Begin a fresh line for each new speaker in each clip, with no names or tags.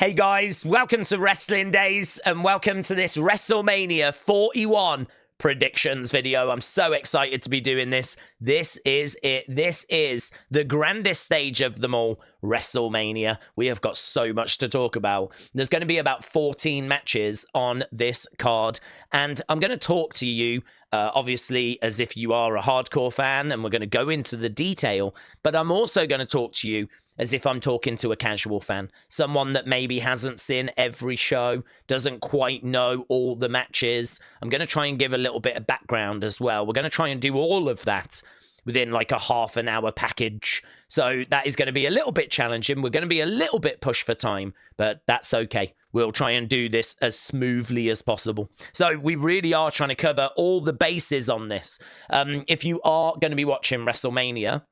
Hey guys, welcome to Wrestling Days and welcome to this WrestleMania 41 predictions video. I'm so excited to be doing this. This is it. This is the grandest stage of them all, WrestleMania. We have got so much to talk about. There's going to be about 14 matches on this card, and I'm going to talk to you obviously as if you are a hardcore fan, and we're going to go into the detail, but I'm also going to talk to you as if I'm talking to a casual fan, someone that maybe hasn't seen every show, doesn't quite know all the matches. I'm going to try and give a little bit of background as well. We're going to try and do all of that within like a half an hour package. So that is going to be a little bit challenging. We're going to be a little bit pushed for time, but that's okay. We'll try and do this as smoothly as possible. So we really are trying to cover all the bases on this. If you are going to be watching WrestleMania,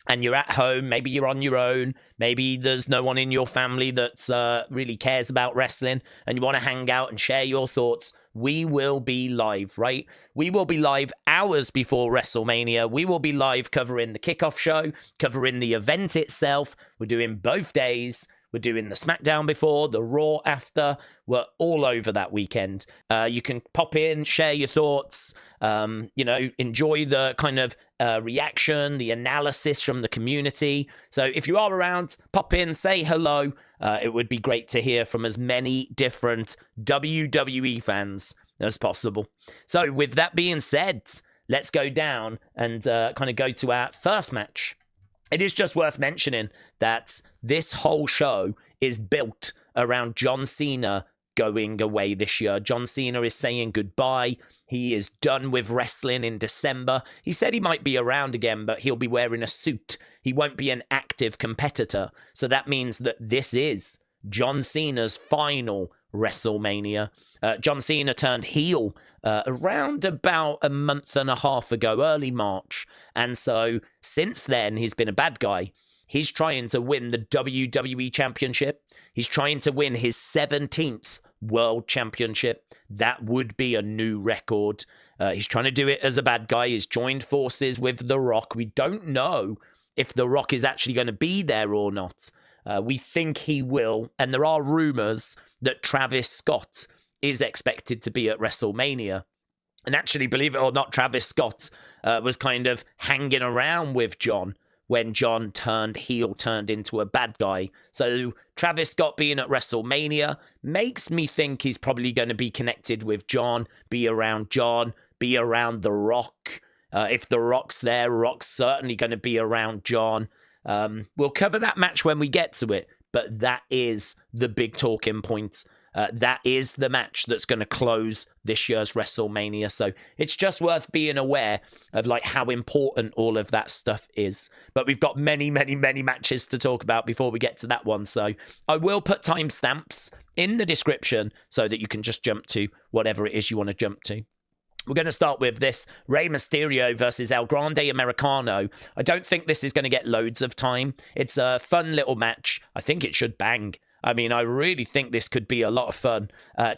and you're at home, maybe you're on your own, maybe there's no one in your family that really cares about wrestling, and you want to hang out and share your thoughts, we will be live, right? We will be live hours before WrestleMania. We will be live covering the kickoff show, covering the event itself. We're doing both days. We're doing the SmackDown before, the Raw after. We're all over that weekend. You can pop in, share your thoughts, enjoy the kind of reaction, the analysis from the community. So if you are around, pop in, say hello. It would be great to hear from as many different WWE fans as possible. So with that being said, let's go down and kind of go to our first match. It is just worth mentioning that this whole show is built around John Cena going away this year. John Cena is saying goodbye. He is done with wrestling in December. He said he might be around again, but he'll be wearing a suit. He won't be an active competitor. So that means that this is John Cena's final WrestleMania. John Cena turned heel around about a month and a half ago, early March. And so since then, he's been a bad guy. He's trying to win the WWE Championship. He's trying to win his 17th World Championship. That would be a new record. He's trying to do it as a bad guy. He's joined forces with The Rock. We don't know if The Rock is actually going to be there or not. We think he will. And there are rumors that Travis Scott is expected to be at WrestleMania. And actually, believe it or not, Travis Scott was kind of hanging around with John when John turned heel, turned into a bad guy. So Travis Scott being at WrestleMania makes me think he's probably going to be connected with John, be around The Rock. If The Rock's there, Rock's certainly going to be around John. We'll cover that match when we get to it, but that is the big talking point. That is the match that's going to close this year's WrestleMania. So it's just worth being aware of like how important all of that stuff is. But we've got many, many, many matches to talk about before we get to that one. So I will put timestamps in the description so that you can just jump to whatever it is you want to jump to. We're going to start with this Rey Mysterio versus El Grande Americano. I don't think this is going to get loads of time. It's a fun little match. I think it should bang. I mean, I really think this could be a lot of fun.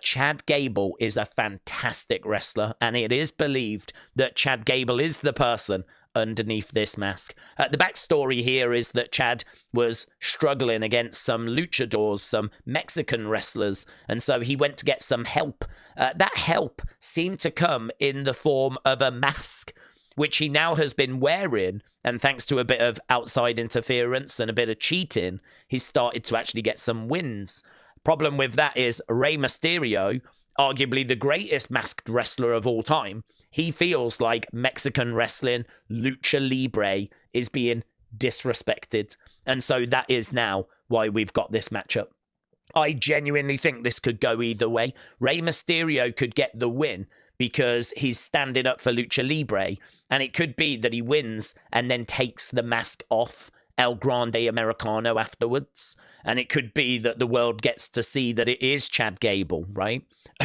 Chad Gable is a fantastic wrestler, and it is believed that Chad Gable is the person underneath this mask. The backstory here is that Chad was struggling against some luchadors, some Mexican wrestlers, and so he went to get some help. That help seemed to come in the form of a mask, which he now has been wearing, and thanks to a bit of outside interference and a bit of cheating, he's started to actually get some wins. Problem with that is Rey Mysterio, arguably the greatest masked wrestler of all time, he feels like Mexican wrestling, lucha libre, is being disrespected. And so that is now why we've got this matchup. I genuinely think this could go either way. Rey Mysterio could get the win because he's standing up for lucha libre, and it could be that he wins and then takes the mask off El Grande Americano afterwards. And it could be that the world gets to see that it is Chad Gable, right?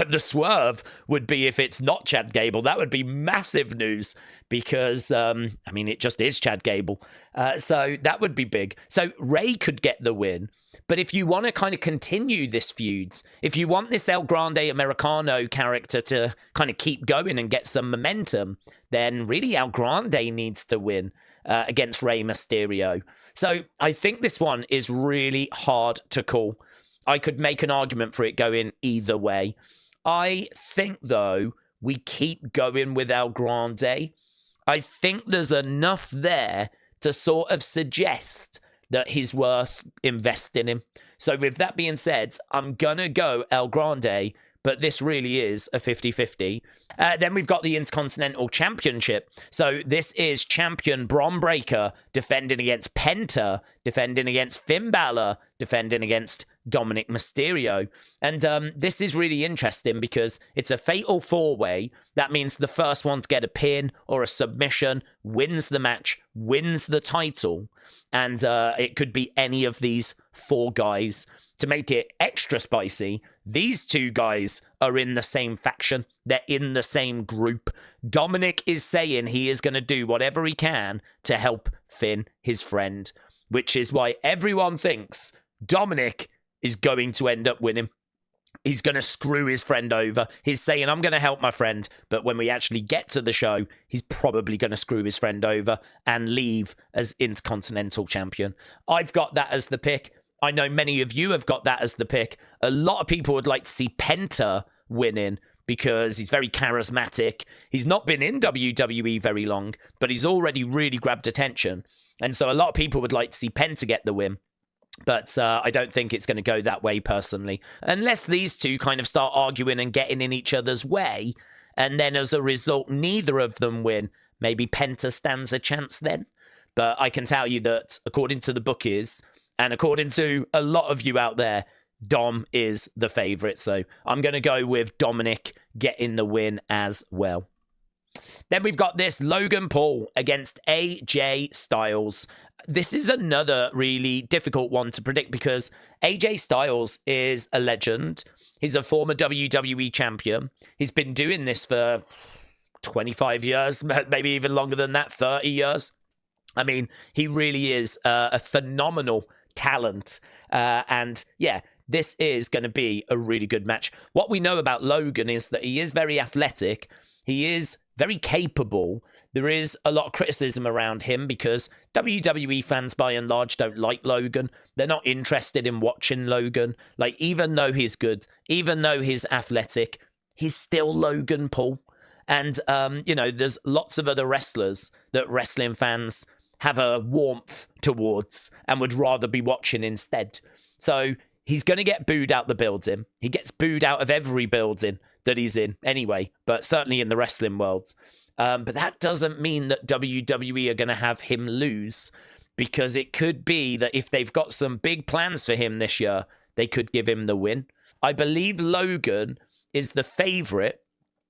The swerve would be if it's not Chad Gable. That would be massive news because, it just is Chad Gable. So that would be big. So Rey could get the win. But if you want to kind of continue this feud, if you want this El Grande Americano character to kind of keep going and get some momentum, then really El Grande needs to win against Rey Mysterio. So I think this one is really hard to call. I could make an argument for it going either way. I think, though, we keep going with El Grande. I think there's enough there to sort of suggest that he's worth investing in. So with that being said, I'm going to go El Grande, but this really is a 50-50. Then we've got the Intercontinental Championship. So this is champion Bron Breakker defending against Penta, defending against Finn Balor, defending against Dominik Mysterio. And this is really interesting because it's a fatal four-way. That means the first one to get a pin or a submission wins the match, wins the title. And it could be any of these four guys. To make it extra spicy, these two guys are in the same faction. They're in the same group. Dominik is saying he is going to do whatever he can to help Finn, his friend, which is why everyone thinks Dominik is going to end up winning. He's going to screw his friend over. He's saying, I'm going to help my friend. But when we actually get to the show, he's probably going to screw his friend over and leave as Intercontinental Champion. I've got that as the pick. I know many of you have got that as the pick. A lot of people would like to see Penta winning because he's very charismatic. He's not been in WWE very long, but he's already really grabbed attention. And so a lot of people would like to see Penta get the win. But I don't think it's going to go that way personally. Unless these two kind of start arguing and getting in each other's way. And then as a result, neither of them win. Maybe Penta stands a chance then. But I can tell you that according to the bookies, and according to a lot of you out there, Dom is the favourite. So I'm going to go with Dominik getting the win as well. Then we've got this Logan Paul against AJ Styles. This is another really difficult one to predict because AJ Styles is a legend. He's a former WWE champion. He's been doing this for 25 years, maybe even longer than that, 30 years. I mean, he really is a phenomenal talent. And yeah, this is going to be a really good match. What we know about Logan is that he is very athletic. He is very capable. There is a lot of criticism around him because WWE fans, by and large, don't like Logan. They're not interested in watching Logan. Like, even though he's good, even though he's athletic, he's still Logan Paul. And, you know, there's lots of other wrestlers that wrestling fans have a warmth towards and would rather be watching instead. So he's going to get booed out the building. He gets booed out of every building that he's in anyway, but certainly in the wrestling world. But that doesn't mean that WWE are going to have him lose, because it could be that if they've got some big plans for him this year, they could give him the win. I believe Logan is the favourite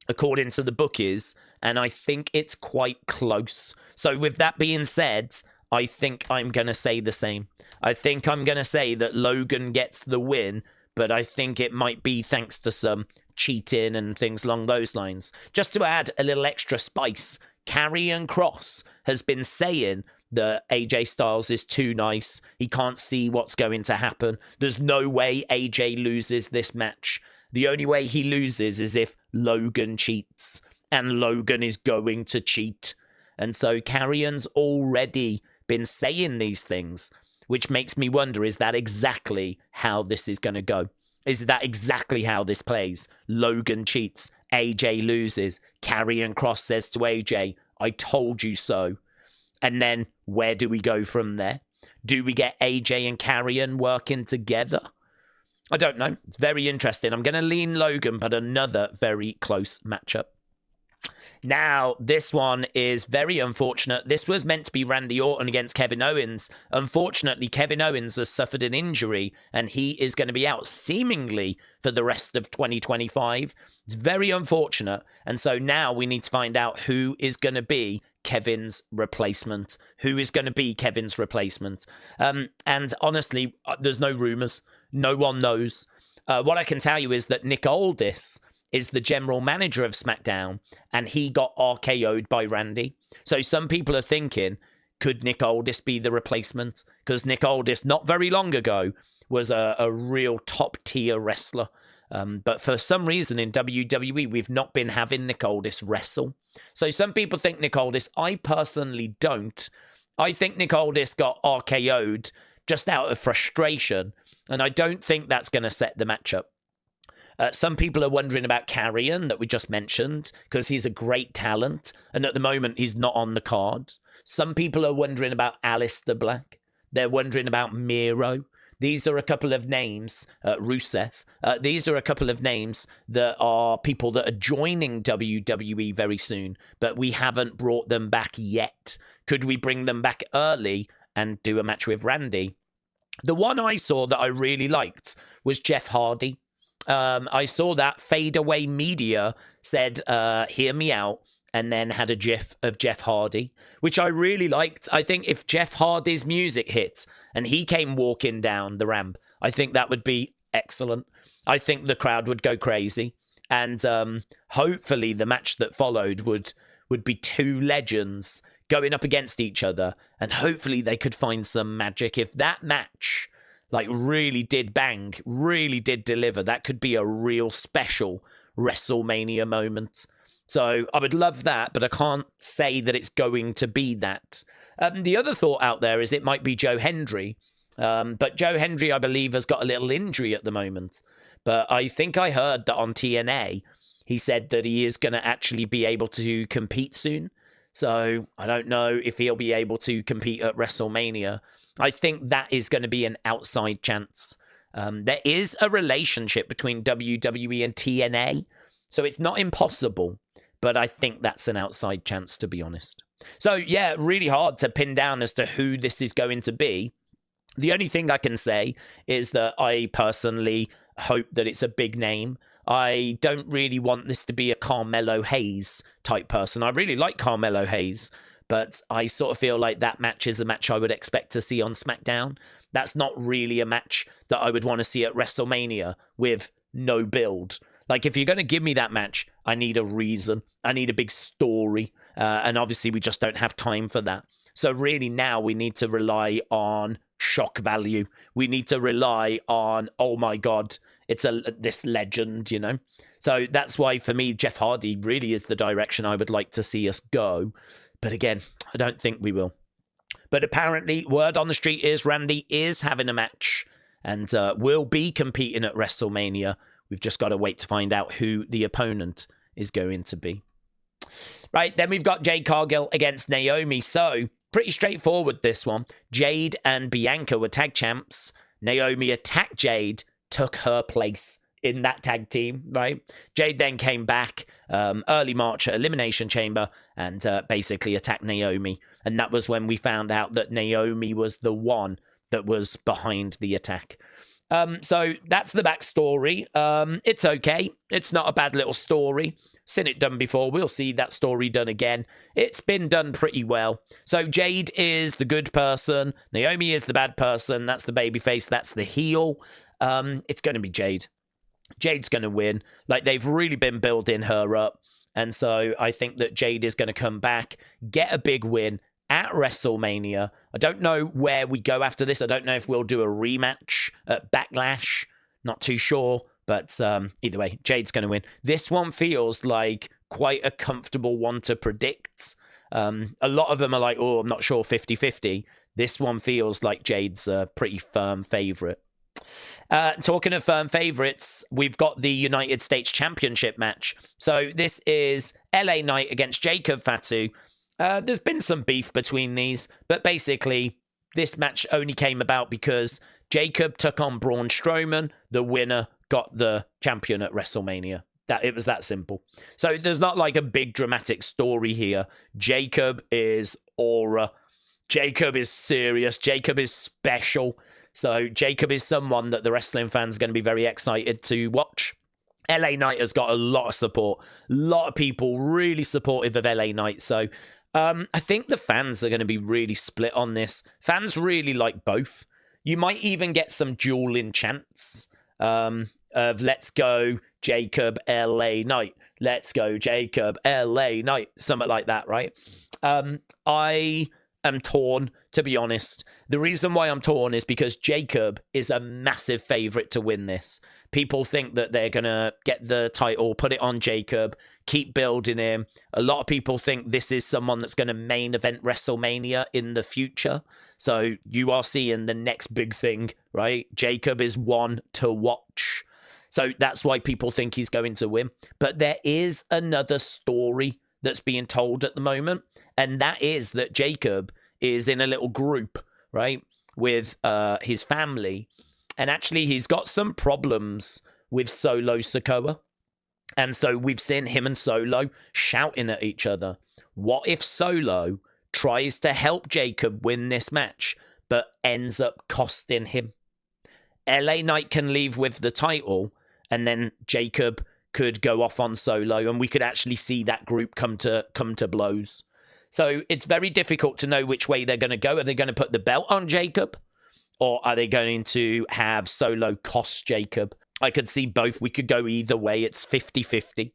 according to the bookies, and I think it's quite close. So with that being said, I think I'm going to say the same. I think I'm going to say that Logan gets the win, but I think it might be thanks to some cheating and things along those lines. Just to add a little extra spice, Karrion Kross has been saying that AJ Styles is too nice. He can't see what's going to happen. There's no way AJ loses this match. The only way he loses is if Logan cheats, and Logan is going to cheat. And so Karrion's already been saying these things, which makes me wonder, is that exactly how this is going to go? Is that exactly how this plays? Logan cheats, AJ loses, Karrion Kross says to AJ, I told you so. And then where do we go from there? Do we get AJ and Karrion working together? I don't know. It's very interesting. I'm going to lean Logan, but another very close matchup. Now, this one is very unfortunate. This was meant to be Randy Orton against Kevin Owens. Unfortunately, Kevin Owens has suffered an injury, and he is going to be out seemingly for the rest of 2025. It's very unfortunate. And so now we need to find out who is going to be Kevin's replacement. Who is going to be Kevin's replacement? And honestly, there's no rumors. No one knows. What I can tell you is that Nick Aldis is the general manager of SmackDown, and he got RKO'd by Randy. So some people are thinking, could Nick Aldis be the replacement? Because Nick Aldis, not very long ago, was a real top-tier wrestler. But for some reason in WWE, we've not been having Nick Aldis wrestle. So some people think Nick Aldis. I personally don't. I think Nick Aldis got RKO'd just out of frustration And I don't think that's going to set the match up. Some people are wondering about Carrion that we just mentioned because he's a great talent. And at the moment, he's not on the card. Some people are wondering about Aleister Black. They're wondering about Miro. These are a couple of names, Rusev. These are a couple of names that are people that are joining WWE very soon, but we haven't brought them back yet. Could we bring them back early and do a match with Randy? The one I saw that I really liked was Jeff Hardy. I saw that Fade Away Media said, hear me out, and then had a gif of Jeff Hardy, which I really liked. I think if Jeff Hardy's music hit and he came walking down the ramp, I think that would be excellent. I think the crowd would go crazy. And hopefully the match that followed would be two legends going up against each other. And hopefully they could find some magic. If that match really did bang, really did deliver, that could be a real special WrestleMania moment. So I would love that, but I can't say that it's going to be that. The other thought out there is it might be Joe Hendry. But Joe Hendry, I believe, has got a little injury at the moment. But I think I heard that on TNA, he said that he is going to actually be able to compete soon. So I don't know if he'll be able to compete at WrestleMania. I think that is going to be an outside chance. There is a relationship between WWE and TNA, so it's not impossible, but I think that's an outside chance, to be honest. So yeah, really hard to pin down as to who this is going to be. The only thing I can say is that I personally hope that it's a big name. I don't really want this to be a Carmelo Hayes type person. I really like Carmelo Hayes, but I sort of feel like that match is a match I would expect to see on SmackDown. That's not really a match that I would want to see at WrestleMania with no build. Like, if you're going to give me that match, I need a reason. I need a big story. And obviously, we just don't have time for that. So really now we need to rely on shock value. We need to rely on, oh my God, it's this legend, you know? So that's why for me, Jeff Hardy really is the direction I would like to see us go. But again, I don't think we will. But apparently, word on the street is Randy is having a match and will be competing at WrestleMania. We've just got to wait to find out who the opponent is going to be. Right, then we've got Jade Cargill against Naomi. So, pretty straightforward, this one. Jade and Bianca were tag champs. Naomi attacked Jade, took her place in that tag team, right? Jade then came back early March at Elimination Chamber and basically attacked Naomi. And that was when we found out that Naomi was the one that was behind the attack. So that's the backstory. It's okay. It's not a bad little story. Seen it done before. We'll see that story done again. It's been done pretty well. So Jade is the good person. Naomi is the bad person. That's the babyface. That's the heel. It's going to be Jade. Jade's going to win. Like, they've really been building her up. And so I think that Jade is going to come back, get a big win at WrestleMania. I don't know where we go after this. I don't know if we'll do a rematch at Backlash. Not too sure. But either way, Jade's going to win. This one feels like quite a comfortable one to predict. A lot of them are like, oh, I'm not sure, 50-50. This one feels like Jade's a pretty firm favorite. Talking of firm favorites, we've got the United States Championship match. So this is LA Knight against Jacob Fatu. There's been some beef between these, but basically this match only came about because Jacob took on Braun Strowman. The winner got the champion at WrestleMania. It was that simple. So there's not like a big dramatic story here. Jacob is aura. Jacob is serious. Jacob is special. So Jacob is someone that the wrestling fans are going to be very excited to watch. LA Knight has got a lot of support. A lot of people really supportive of LA Knight. So I think the fans are going to be really split on this. Fans really like both. You might even get some dueling chants of let's go Jacob LA Knight. Let's go Jacob LA Knight. Something like that, right? I am torn, to be honest. The reason why I'm torn is because Jacob is a massive favorite to win this. People think that they're going to get the title, put it on Jacob, keep building him. A lot of people think this is someone that's going to main event WrestleMania in the future. So you are seeing the next big thing, right? Jacob is one to watch. So that's why people think he's going to win. But there is another story that's being told at the moment. And that is that Jacob is in a little group, right, with his family. And actually, he's got some problems with Solo Sikoa. And so we've seen him and Solo shouting at each other. What if Solo tries to help Jacob win this match, but ends up costing him? LA Knight can leave with the title, and then Jacob could go off on Solo, and we could actually see that group come to blows. So it's very difficult to know which way they're going to go. Are they going to put the belt on Jacob? Or are they going to have Solo cost Jacob? I could see both. We could go either way. It's 50-50.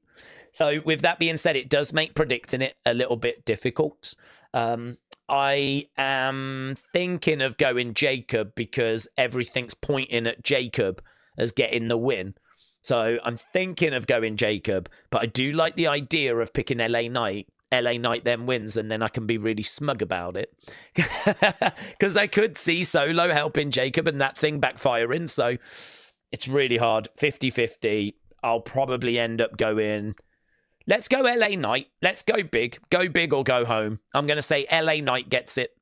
So with that being said, it does make predicting it a little bit difficult. I am thinking of going Jacob because everything's pointing at Jacob as getting the win. So I'm thinking of going Jacob, but I do like the idea of picking LA Knight. LA Knight then wins, and then I can be really smug about it. Because I could see Solo helping Jacob and that thing backfiring. So it's really hard. 50-50. I'll probably end up going, let's go LA Knight. Let's go big. Go big or go home. I'm going to say LA Knight gets it.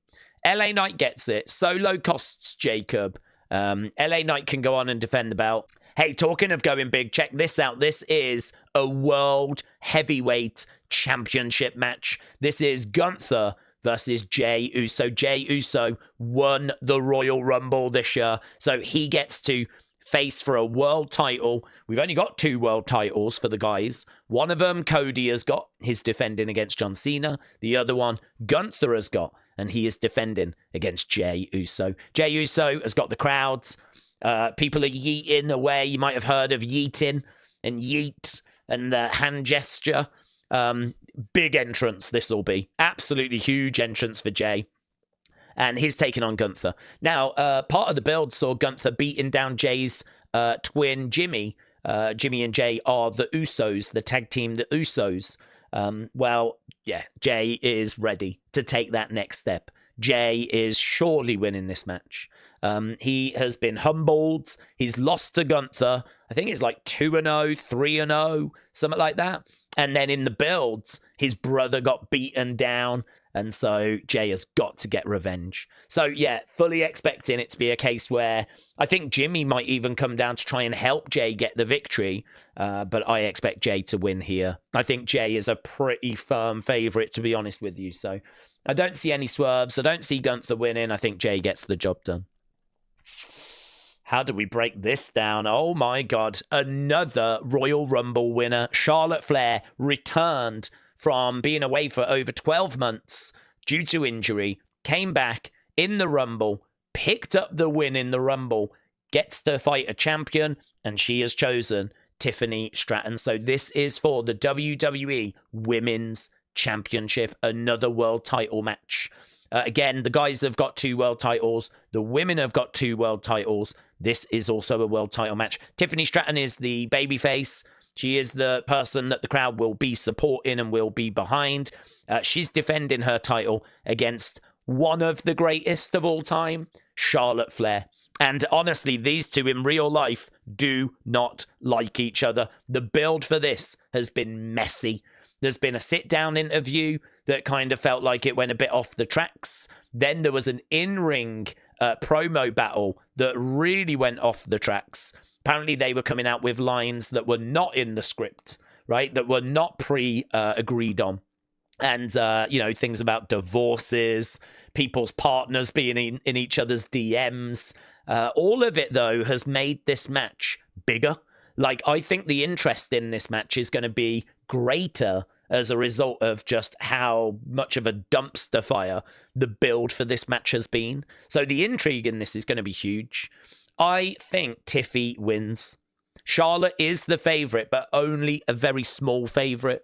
LA Knight gets it. Solo costs Jacob. LA Knight can go on and defend the belt. Hey, talking of going big, check this out. This is a World Heavyweight Championship match. This is Gunther versus Jey Uso. Jey Uso won the Royal Rumble this year, so he gets to face for a world title. We've only got 2 world titles for the guys. One of them, Cody has got. He's defending against John Cena. The other one, Gunther has got, and he is defending against Jey Uso. Jey Uso has got the crowds. People are yeeting away. You might have heard of yeeting and yeet and the hand gesture. Big entrance this will be. Absolutely huge entrance for Jey. And he's taking on Gunther. Now, part of the build saw Gunther beating down Jey's twin, Jimmy. Jimmy and Jey are the Usos, the tag team, the Usos. Well, yeah, Jey is ready to take that next step. Jey is surely winning this match. He has been humbled. He's lost to Gunther. I think it's like 2-0, 3-0, something like that. And then in the builds, his brother got beaten down. And so Jey has got to get revenge. So yeah, fully expecting it to be a case where I think Jimmy might even come down to try and help Jey get the victory. But I expect Jey to win here. I think Jey is a pretty firm favourite, to be honest with you. So I don't see any swerves. I don't see Gunther winning. I think Jey gets the job done. How do we break this down? Oh my God. Another Royal Rumble winner. Charlotte Flair returned from being away for over 12 months due to injury, came back in the Rumble, picked up the win in the Rumble, gets to fight a champion, and she has chosen Tiffany Stratton. So this is for the WWE Women's Championship, another world title match. Again, the guys have got 2 world titles. The women have got 2 world titles. This is also a world title match. Tiffany Stratton is the babyface. She is the person that the crowd will be supporting and will be behind. She's defending her title against one of the greatest of all time, Charlotte Flair. And honestly, these two in real life do not like each other. The build for this has been messy. There's been a sit-down interview that kind of felt like it went a bit off the tracks. Then there was an in-ring promo battle that really went off the tracks. Apparently, they were coming out with lines that were not in the script, right? That were not agreed on. And, things about divorces, people's partners being in each other's DMs. All of it, though, has made this match bigger. Like, I think the interest in this match is going to be greater as a result of just how much of a dumpster fire the build for this match has been. So the intrigue in this is going to be huge. I think Tiffy wins. Charlotte is the favourite, but only a very small favourite.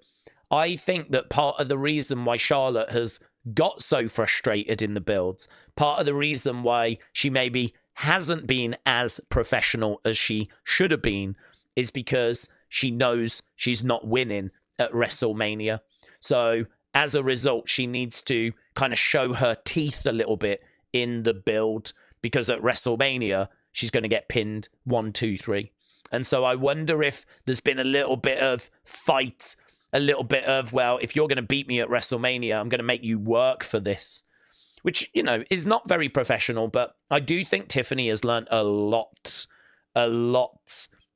I think that part of the reason why Charlotte has got so frustrated in the builds, part of the reason why she maybe hasn't been as professional as she should have been is because she knows she's not winning at WrestleMania. So as a result, she needs to kind of show her teeth a little bit in the build, because at WrestleMania, she's going to get pinned 1, 2, 3. And so I wonder if there's been a little bit of fight, a little bit of, well, if you're going to beat me at WrestleMania, I'm going to make you work for this, which, you know, is not very professional. But I do think Tiffany has learned a lot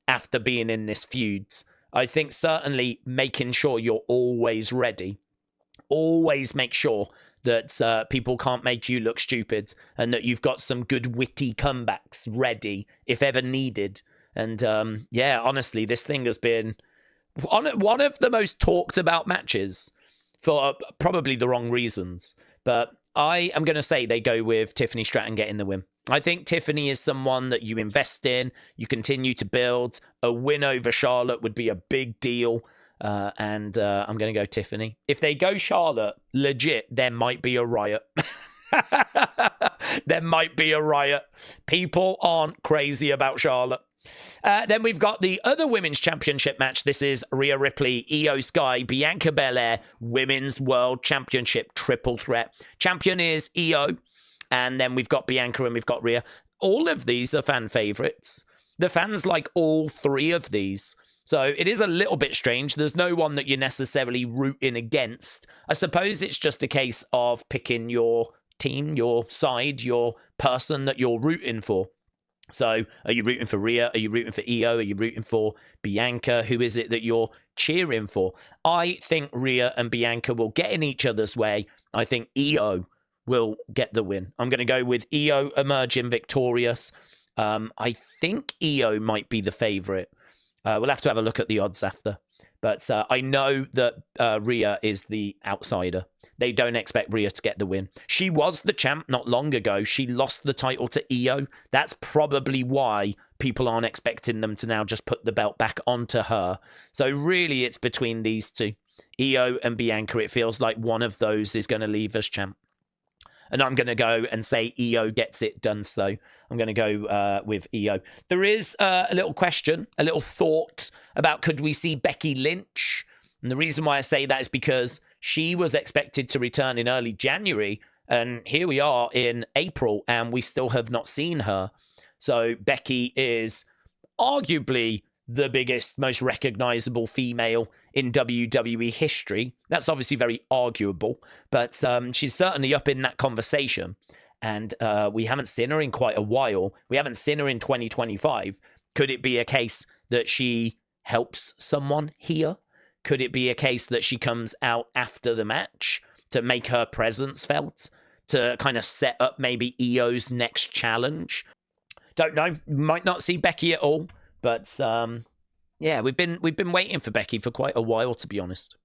after being in this feud. I think certainly making sure you're always ready. Always make sure that people can't make you look stupid, and that you've got some good witty comebacks ready if ever needed. And yeah, honestly, this thing has been one of the most talked about matches for probably the wrong reasons. But I am going to say they go with Tiffany Stratton getting the win. I think Tiffany is someone that you invest in, you continue to build. A win over Charlotte would be a big deal. And I'm going to go Tiffany. If they go Charlotte, legit, there might be a riot. There might be a riot. People aren't crazy about Charlotte. Then we've got the other women's championship match. This is Rhea Ripley, Io Sky, Bianca Belair, Women's World Championship triple threat. Champion is Io. And then we've got Bianca and we've got Rhea. All of these are fan favorites. The fans like all three of these. So it is a little bit strange. There's no one that you're necessarily rooting against. I suppose it's just a case of picking your team, your side, your person that you're rooting for. So are you rooting for Rhea? Are you rooting for Io? Are you rooting for Bianca? Who is it that you're cheering for? I think Rhea and Bianca will get in each other's way. I think Io will get the win. I'm going to go with Io emerging victorious. I think Io might be the favorite. We'll have to have a look at the odds after. But I know that Rhea is the outsider. They don't expect Rhea to get the win. She was the champ not long ago. She lost the title to Io. That's probably why people aren't expecting them to now just put the belt back onto her. So really, it's between these two. Io and Bianca. It feels like one of those is going to leave as champ. And I'm going to go and say Io gets it done. So I'm going to go with Io. There is a little question, a little thought about could we see Becky Lynch? And the reason why I say that is because she was expected to return in early January. And here we are in April and we still have not seen her. So Becky is arguably the biggest, most recognizable female in WWE history. That's obviously very arguable, but she's certainly up in that conversation. And we haven't seen her in quite a while. We haven't seen her in 2025. Could it be a case that she helps someone here? Could it be a case that she comes out after the match to make her presence felt, to kind of set up maybe Io's next challenge? Don't know. Might not see Becky at all. But yeah, we've been waiting for Becky for quite a while, to be honest.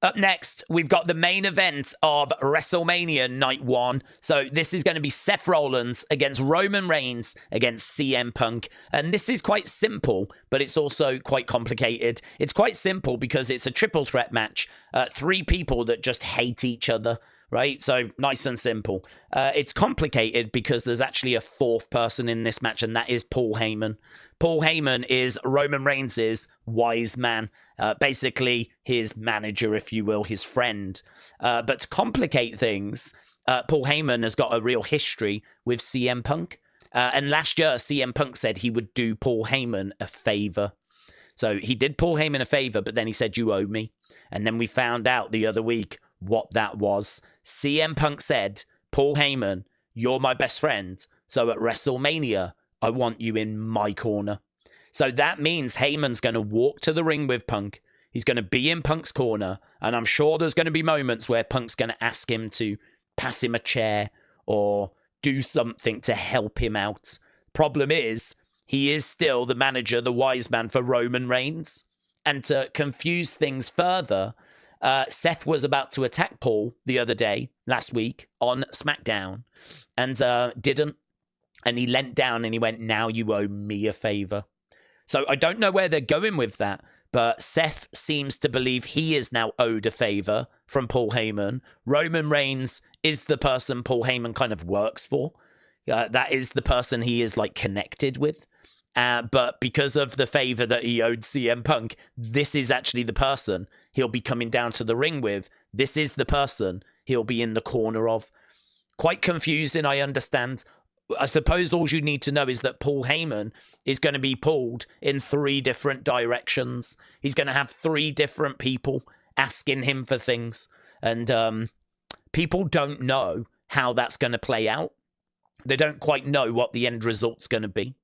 Up next, we've got the main event of WrestleMania Night 1. So this is going to be Seth Rollins against Roman Reigns against CM Punk. And this is quite simple, but it's also quite complicated. It's quite simple because it's a triple threat match. 3 people that just hate each other. Right? So nice and simple. It's complicated because there's actually a 4th person in this match, and that is Paul Heyman. Paul Heyman is Roman Reigns' wise man, basically his manager, if you will, his friend. But to complicate things, Paul Heyman has got a real history with CM Punk. And last year, CM Punk said he would do Paul Heyman a favor. So he did Paul Heyman a favor, but then he said, "You owe me." And then we found out the other week what that was. CM Punk said, "Paul Heyman, you're my best friend. So at WrestleMania, I want you in my corner." So that means Heyman's going to walk to the ring with Punk. He's going to be in Punk's corner. And I'm sure there's going to be moments where Punk's going to ask him to pass him a chair or do something to help him out. Problem is, he is still the manager, the wise man for Roman Reigns. And to confuse things further, Seth was about to attack Paul the other day, last week, on SmackDown, and didn't. And he leant down and he went, "Now you owe me a favor." So I don't know where they're going with that, but Seth seems to believe he is now owed a favor from Paul Heyman. Roman Reigns is the person Paul Heyman kind of works for. That is the person he is like connected with. But because of the favor that he owed CM Punk, this is actually the person he'll be coming down to the ring with. This is the person he'll be in the corner of. Quite confusing, I understand. I suppose all you need to know is that Paul Heyman is going to be pulled in 3 different directions. He's going to have 3 different people asking him for things. And people don't know how that's going to play out. They don't quite know what the end result's going to be.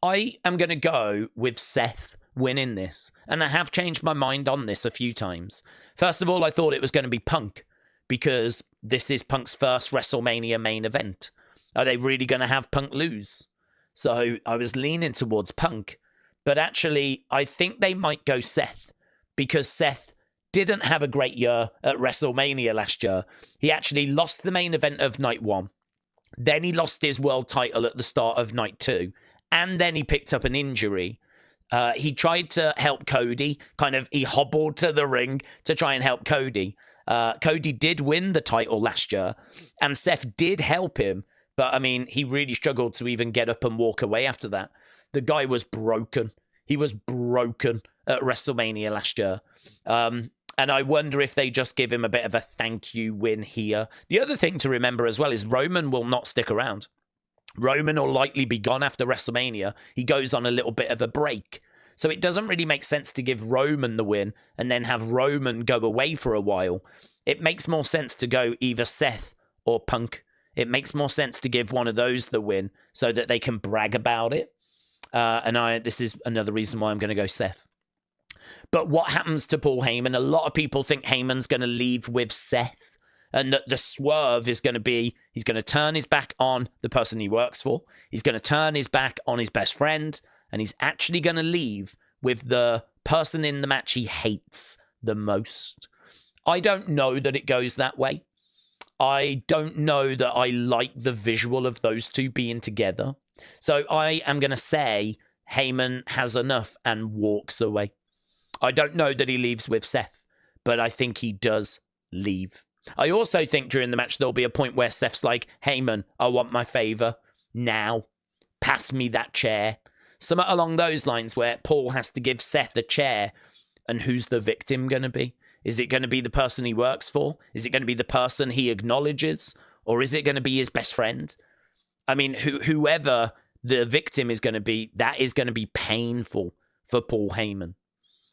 I am going to go with Seth winning this. And I have changed my mind on this a few times. First of all, I thought it was going to be Punk, because this is Punk's first WrestleMania main event. Are they really going to have Punk lose? So I was leaning towards Punk. But actually, I think they might go Seth, because Seth didn't have a great year at WrestleMania last year. He actually lost the main event of night 1. Then he lost his world title at the start of night 2. And then he picked up an injury. He tried to help Cody. He hobbled to the ring to try and help Cody. Cody did win the title last year. And Seth did help him. But, I mean, he really struggled to even get up and walk away after that. The guy was broken. He was broken at WrestleMania last year. And I wonder if they just give him a bit of a thank you win here. The other thing to remember as well is Roman will not stick around. Roman will likely be gone after WrestleMania. He goes on a little bit of a break. So it doesn't really make sense to give Roman the win and then have Roman go away for a while. It makes more sense to go either Seth or Punk. It makes more sense to give one of those the win so that they can brag about it. This is another reason why I'm going to go Seth. But what happens to Paul Heyman? A lot of people think Heyman's going to leave with Seth. And that the swerve is going to be, he's going to turn his back on the person he works for. He's going to turn his back on his best friend. And he's actually going to leave with the person in the match he hates the most. I don't know that it goes that way. I don't know that I like the visual of those two being together. So I am going to say Heyman has enough and walks away. I don't know that he leaves with Seth, but I think he does leave. I also think during the match, there'll be a point where Seth's like, Heyman, I want my favor now. Pass me that chair. Something along those lines where Paul has to give Seth a chair. And who's the victim going to be? Is it going to be the person he works for? Is it going to be the person he acknowledges? Or is it going to be his best friend? I mean, whoever the victim is going to be, that is going to be painful for Paul Heyman.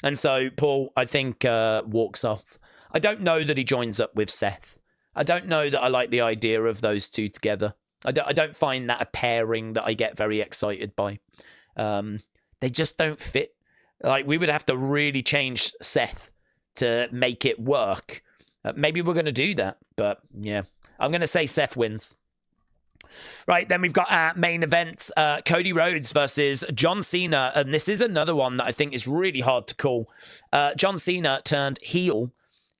And so Paul, I think, walks off. I don't know that he joins up with Seth. I don't know that I like the idea of those two together. I don't find that a pairing that I get very excited by. They just don't fit. Like, we would have to really change Seth to make it work. Maybe we're going to do that. But, yeah, I'm going to say Seth wins. Right, then we've got our main event, Cody Rhodes versus John Cena. And this is another one that I think is really hard to call. John Cena turned heel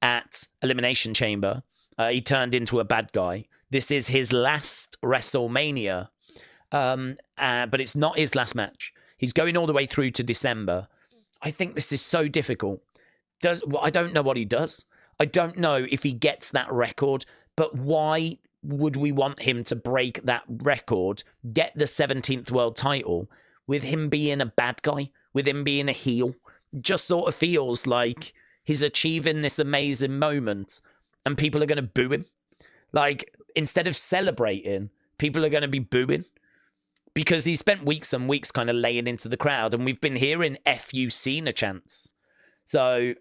at Elimination Chamber. He turned into a bad guy. This is his last WrestleMania, but it's not his last match. He's going all the way through to December. I think this is so difficult. I don't know what he does. I don't know if he gets that record, but why would we want him to break that record, get the 17th world title, with him being a bad guy, with him being a heel? Just sort of feels like he's achieving this amazing moment and people are going to boo him. Like, instead of celebrating, people are going to be booing because he spent weeks and weeks kind of laying into the crowd and we've been hearing FU Cena chants. So,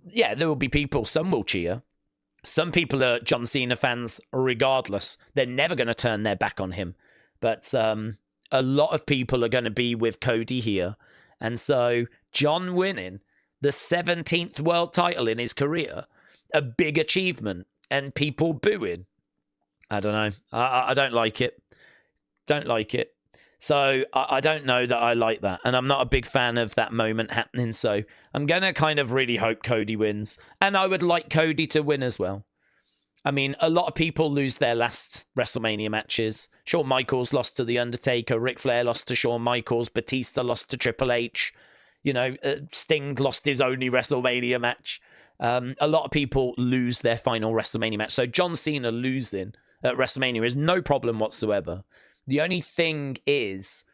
yeah, there will be people, some will cheer. Some people are John Cena fans regardless. They're never going to turn their back on him. But a lot of people are going to be with Cody here. And so John winning the 17th world title in his career, a big achievement, and people booing. I don't know. I don't like it. Don't like it. So I don't know that I like that. And I'm not a big fan of that moment happening. So I'm going to kind of really hope Cody wins. And I would like Cody to win as well. I mean, a lot of people lose their last WrestleMania matches. Shawn Michaels lost to The Undertaker. Ric Flair lost to Shawn Michaels. Batista lost to Triple H. You know, Sting lost his only WrestleMania match. A lot of people lose their final WrestleMania match. So John Cena losing at WrestleMania is no problem whatsoever. The only thing is,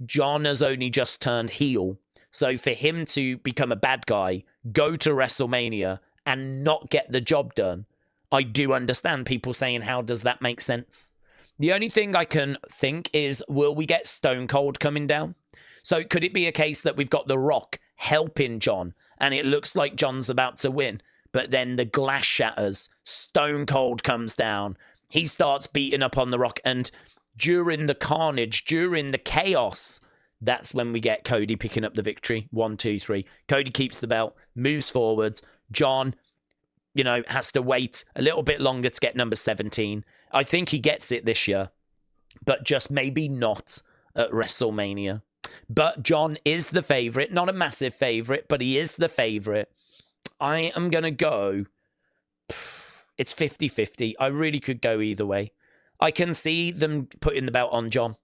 John has only just turned heel. So for him to become a bad guy, go to WrestleMania, and not get the job done, I do understand people saying, how does that make sense? The only thing I can think is, will we get Stone Cold coming down? So could it be a case that we've got The Rock helping John, and it looks like John's about to win, but then the glass shatters, Stone Cold comes down, he starts beating up on The Rock, and during the carnage, during the chaos, that's when we get Cody picking up the victory. 1, 2, 3. Cody keeps the belt, moves forward. John, has to wait a little bit longer to get number 17. I think he gets it this year, but just maybe not at WrestleMania. But John is the favorite, not a massive favorite, but he is the favorite. I am going to go, it's 50-50. I really could go either way. I can see them putting the belt on John.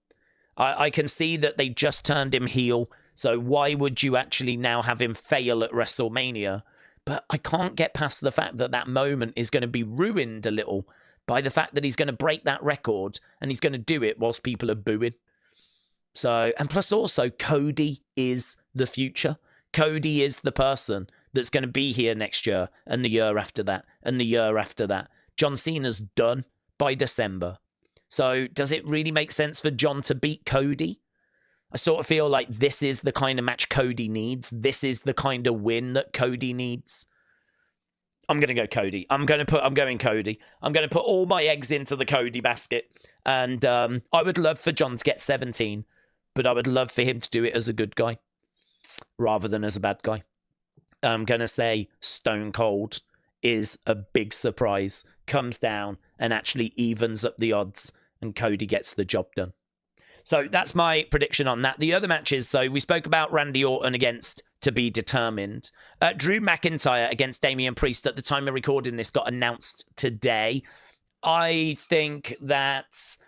I can see that they just turned him heel, so why would you actually now have him fail at WrestleMania? But I can't get past the fact that that moment is going to be ruined a little by the fact that he's going to break that record, and he's going to do it whilst people are booing. So, and plus also, Cody is the future. Cody is the person that's going to be here next year, and the year after that, and the year after that. John Cena's done by December. So does it really make sense for John to beat Cody? I sort of feel like this is the kind of match Cody needs. This is the kind of win that Cody needs. I'm going to go Cody. I'm going Cody. I'm going to put all my eggs into the Cody basket. And I would love for John to get 17, but I would love for him to do it as a good guy rather than as a bad guy. I'm going to say Stone Cold is a big surprise, comes down and actually evens up the odds, and Cody gets the job done. So that's my prediction on that. The other matches, so we spoke about Randy Orton against To Be Determined. Drew McIntyre against Damian Priest at the time of recording this got announced today. I think that's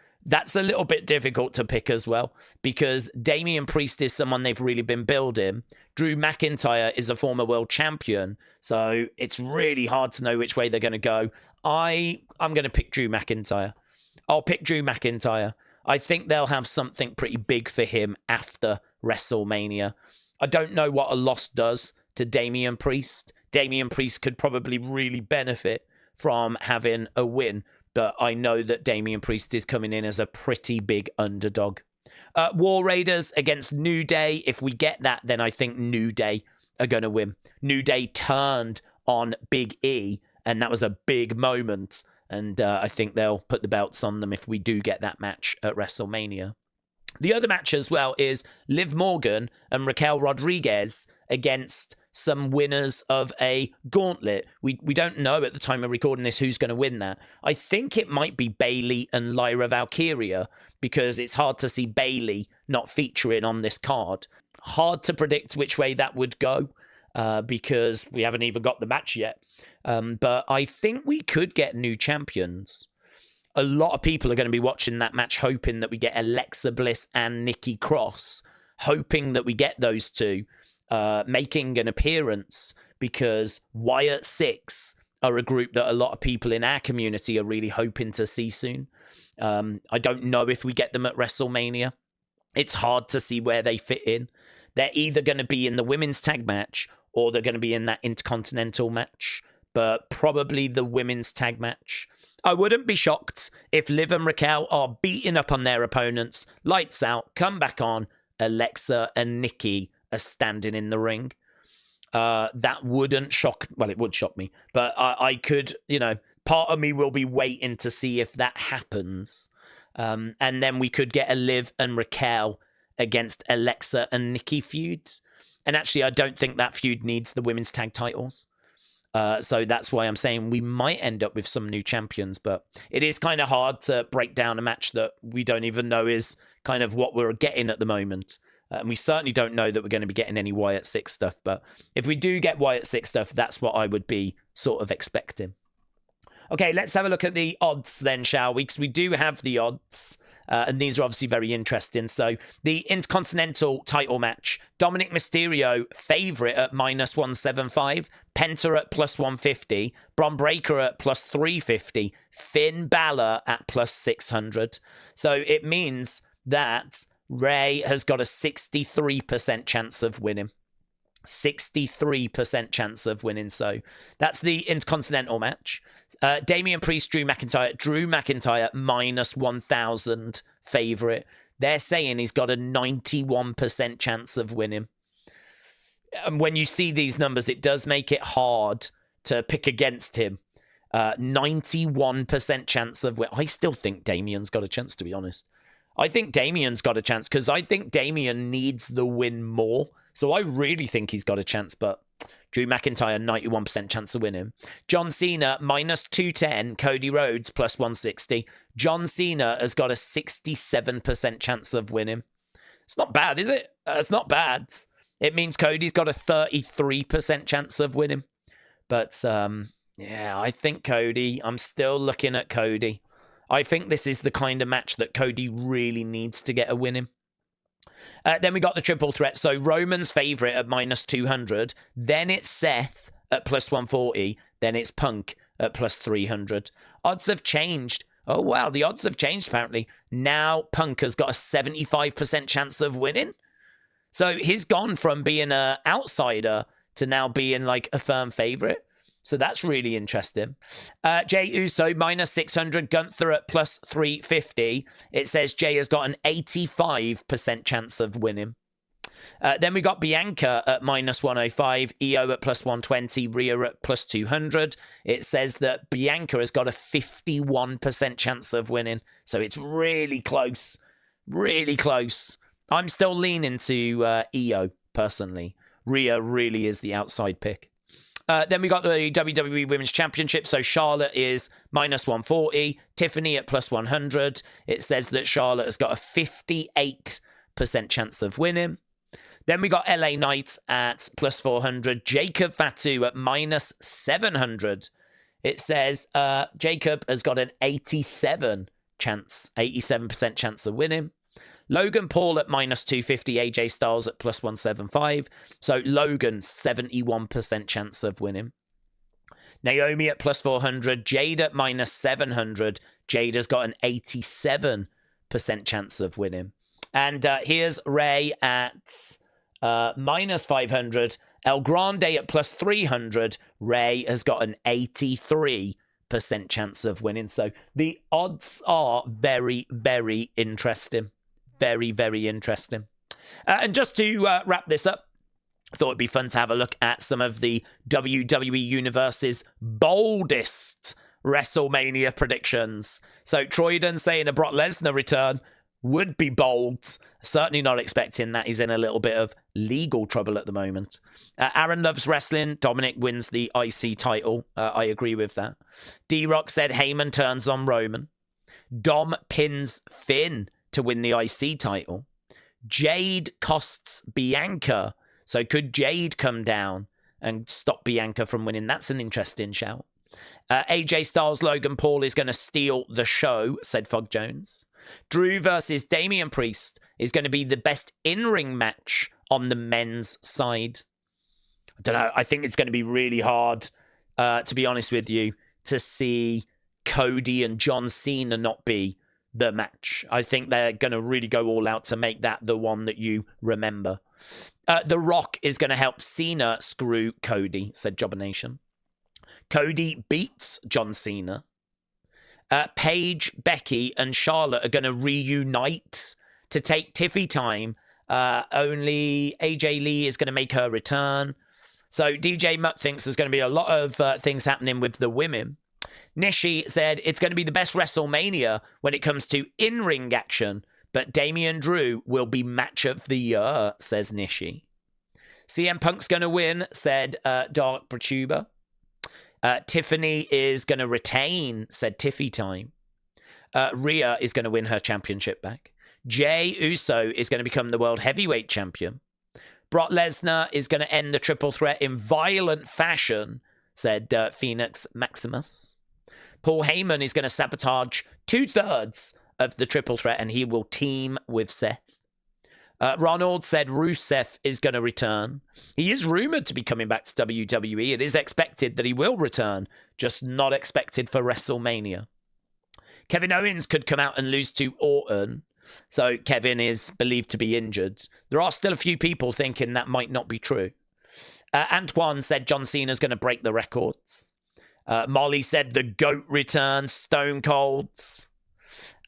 a little bit difficult to pick as well, because Damian Priest is someone they've really been building. Drew McIntyre is a former world champion, so it's really hard to know which way they're going to go. I'm going to pick Drew McIntyre. I'll pick Drew McIntyre. I think they'll have something pretty big for him after WrestleMania. I don't know what a loss does to Damian Priest. Damian Priest could probably really benefit from having a win, but I know that Damian Priest is coming in as a pretty big underdog. War Raiders against New Day. If we get that, then I think New Day are going to win. New Day turned on Big E, and that was a big moment. And I think they'll put the belts on them if we do get that match at WrestleMania. The other match as well is Liv Morgan and Raquel Rodriguez against some winners of a gauntlet. We don't know at the time of recording this who's going to win that. I think it might be Bayley and Lyra Valkyria, because it's hard to see Bayley not featuring on this card. Hard to predict which way that would go, because we haven't even got the match yet. But I think we could get new champions. A lot of people are going to be watching that match hoping that we get Alexa Bliss and Nikki Cross, hoping that we get those two making an appearance, because Wyatt Six are a group that a lot of people in our community are really hoping to see soon. I don't know if we get them at WrestleMania. It's hard to see where they fit in. They're either going to be in the women's tag match or they're going to be in that Intercontinental match, but probably the women's tag match. I wouldn't be shocked if Liv and Raquel are beating up on their opponents, lights out, come back on, Alexa and Nikki are standing in the ring. That wouldn't shock, well, it would shock me, but I could, part of me will be waiting to see if that happens. And then we could get a Liv and Raquel against Alexa and Nikki feud. And actually, I don't think that feud needs the women's tag titles. So that's why I'm saying we might end up with some new champions, but it is kind of hard to break down a match that we don't even know is kind of what we're getting at the moment. And we certainly don't know that we're going to be getting any Wyatt Six stuff, but if we do get Wyatt Six stuff, that's what I would be sort of expecting. Okay, let's have a look at the odds then, shall we? Because we do have the odds. And these are obviously very interesting. So the Intercontinental title match, Dominik Mysterio, favorite at -175, Penta at +150, Bron Breakker at +350, Finn Balor at +600. So it means that Rey has got a 63% chance of winning. 63% chance of winning. So that's the Intercontinental match. Damian Priest, Drew McIntyre. Drew McIntyre -1,000 favorite. They're saying he's got a 91% chance of winning. And when you see these numbers, it does make it hard to pick against him. 91% chance of win. I still think Damian's got a chance, to be honest. I think Damian's got a chance because I think Damian needs the win more. So I really think he's got a chance, but Drew McIntyre, 91% chance of winning. John Cena, -210. Cody Rhodes, +160. John Cena has got a 67% chance of winning. It's not bad, is it? It's not bad. It means Cody's got a 33% chance of winning. But, yeah, I think Cody. I'm still looking at Cody. I think this is the kind of match that Cody really needs to get a win in. Then we got the triple threat. So Roman's favorite at -200. Then it's Seth at +140. Then it's Punk at +300. Odds have changed. Oh, wow. The odds have changed, apparently. Now Punk has got a 75% chance of winning. So he's gone from being an outsider to now being like a firm favorite. So that's really interesting. Jey Uso, -600. Gunther at +350. It says Jey has got an 85% chance of winning. Then we got Bianca at -105. Io at +120. Rhea at +200. It says that Bianca has got a 51% chance of winning. So it's really close. Really close. I'm still leaning to Io, personally. Rhea really is the outside pick. Then we got the WWE Women's Championship. So Charlotte is -140. Tiffany at +100. It says that Charlotte has got a 58% chance of winning. Then we got LA Knight at +400. Jacob Fatu at -700. It says Jacob has got an 87% chance of winning. Logan Paul at -250, AJ Styles at +175. So Logan, 71% chance of winning. Naomi at +400, Jade at -700. Jade has got an 87% chance of winning. And here's Rey at -500. El Grande at +300. Rey has got an 83% chance of winning. So the odds are very, very interesting. Very, very interesting. And just to wrap this up, I thought it'd be fun to have a look at some of the WWE Universe's boldest WrestleMania predictions. So Troyden saying a Brock Lesnar return would be bold. Certainly not expecting that. He's in a little bit of legal trouble at the moment. Aaron loves wrestling. Dominik wins the IC title. I agree with that. D-Rock said Heyman turns on Roman. Dom pins Finn to win the IC title. Jade costs Bianca. So could Jade come down and stop Bianca from winning? That's an interesting shout. AJ Styles, Logan Paul is going to steal the show, said Fog Jones. Drew versus Damian Priest is going to be the best in-ring match on the men's side. I don't know. I think it's going to be really hard, to be honest with you, to see Cody and John Cena not be the match. I think they're going to really go all out to make that the one that you remember. The Rock is going to help Cena screw Cody, said Jobber Nation. Cody beats John Cena. Paige, Becky, and Charlotte are going to reunite to take Tiffy time. Only AJ Lee is going to make her return. So DJ Mutt thinks there's going to be a lot of things happening with the women. Nishi said it's going to be the best WrestleMania when it comes to in-ring action, but Damian Drew will be match of the year, says Nishi. CM Punk's going to win, said Dark Protuber. Tiffany is going to retain, said Tiffy Time. Rhea is going to win her championship back. Jey Uso is going to become the World Heavyweight Champion. Brock Lesnar is going to end the triple threat in violent fashion, said Phoenix Maximus. Paul Heyman is going to sabotage 2/3 of the triple threat, and he will team with Seth. Ronald said Rusev is going to return. He is rumored to be coming back to WWE. It is expected that he will return, just not expected for WrestleMania. Kevin Owens could come out and lose to Orton. So Kevin is believed to be injured. There are still a few people thinking that might not be true. Antoine said John Cena's going to break the records. Molly said the GOAT returns, Stone Colds.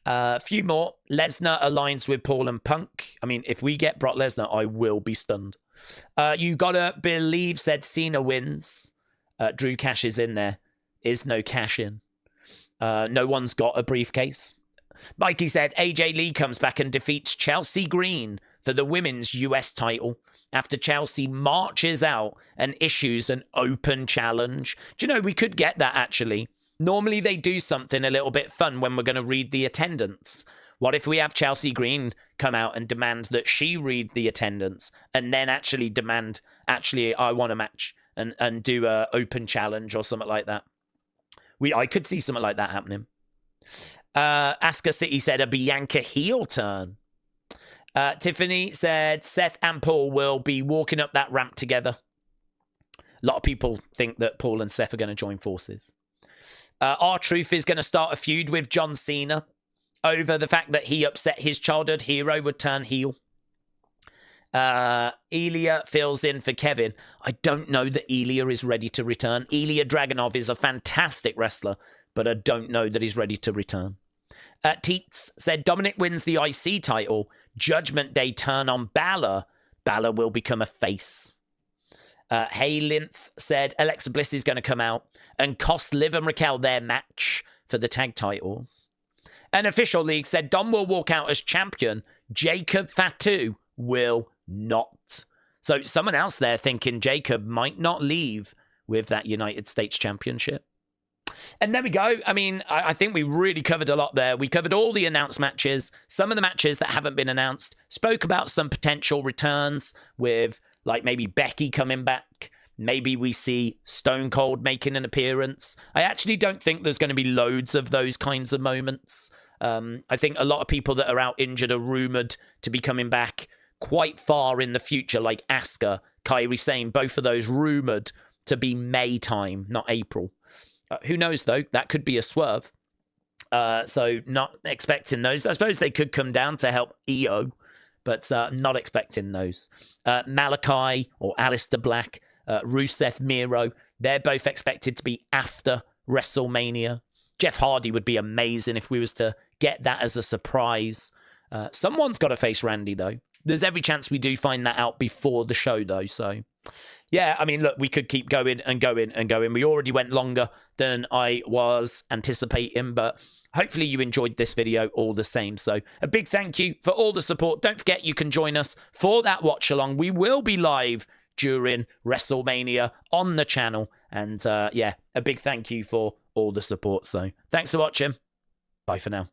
A few more. Lesnar aligns with Paul and Punk. I mean, if we get Brock Lesnar, I will be stunned. You gotta believe said Cena wins. Drew Cash is in there. Is no cash in. No one's got a briefcase. Mikey said AJ Lee comes back and defeats Chelsea Green for the women's US title after Chelsea marches out and issues an open challenge. Do you know, we could get that actually. Normally they do something a little bit fun when we're going to read the attendance. What if we have Chelsea Green come out and demand that she read the attendance and then actually demand, I want a match and do a open challenge or something like that? I could see something like that happening. Asuka City said a Bianca heel turn. Tiffany said Seth and Paul will be walking up that ramp together. A lot of people think that Paul and Seth are going to join forces. R-Truth is going to start a feud with John Cena over the fact that he upset his childhood hero would turn heel. Ilya fills in for Kevin. I don't know that Ilya is ready to return. Ilya Dragunov is a fantastic wrestler, but I don't know that he's ready to return. Teets said Dominik wins the IC title. Judgment Day turn on Balor. Balor will become a face. Haylinth said Alexa Bliss is going to come out and cost Liv and Raquel their match for the tag titles. An official league said Dom will walk out as champion. Jacob Fatu will not. So someone else there thinking Jacob might not leave with that United States Championship. And there we go. I mean, I think we really covered a lot there. We covered all the announced matches, some of the matches that haven't been announced, spoke about some potential returns with like maybe Becky coming back. Maybe we see Stone Cold making an appearance. I actually don't think there's going to be loads of those kinds of moments. I think a lot of people that are out injured are rumored to be coming back quite far in the future, like Asuka, Kairi Sane, both of those rumored to be May time, not April. Who knows, though? That could be a swerve. So not expecting those. I suppose they could come down to help EO, but not expecting those. Malachi or Aleister Black, Rusev, Miro, they're both expected to be after WrestleMania. Jeff Hardy would be amazing if we was to get that as a surprise. Someone's got to face Randy, though. There's every chance we do find that out before the show, though, so... Yeah, I mean, look, we could keep going and going and going. We already went longer than I was anticipating, but hopefully you enjoyed this video all the same. So a big thank you for all the support. Don't forget you can join us for that watch along. We will be live during WrestleMania on the channel. And yeah, a big thank you for all the support. So thanks for watching. Bye for now.